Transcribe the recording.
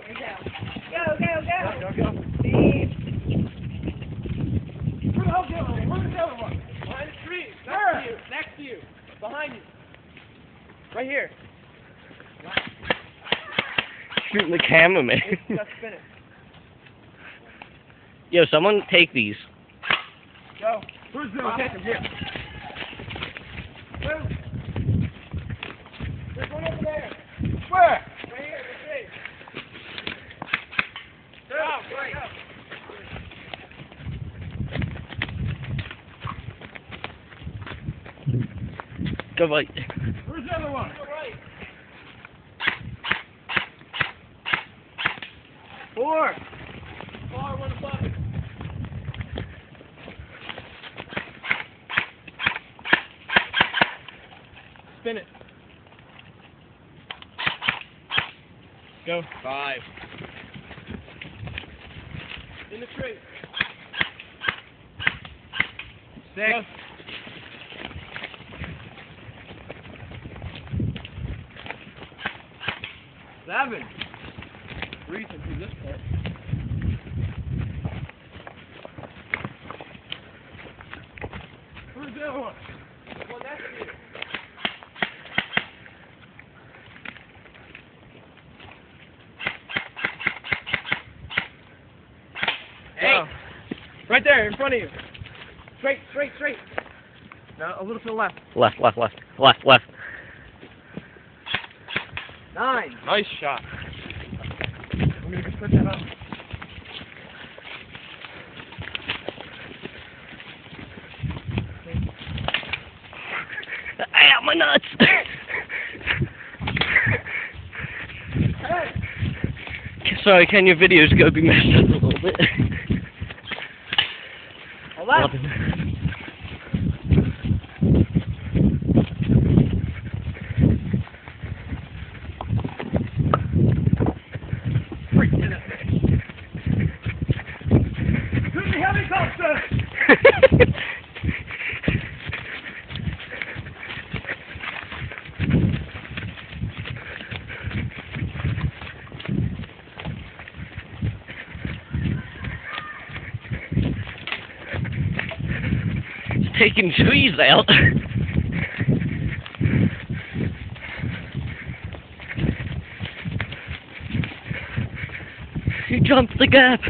Go, go, go. Go, go, go. Speed. Where's the other one? Where's the other one? Behind the tree. Next to you. Next to you. Behind you. Right here. Shooting the cameraman. Just spin it. Yo, someone take these. Go. Where's the other one? Take him here. Move. There's one over there. Where? Right here, the tree. Go, right. Go right. Where's the other one? Go right. 4. Far one above it. Spin it. Go. 5. In the tree. 6. Go. 7. Reaching through this part. 'Where's the other one? One next to you. Hey! Right there, in front of you. Straight, straight, straight. Now a little to the left. Left, left, left, left, left. 9. Nice shot. I'm gonna go put that up. Ow, my nuts! Hey! Sorry, can your videos go be messed up a little bit? 11. Helicopter! It's taking trees out. He jumped the gap.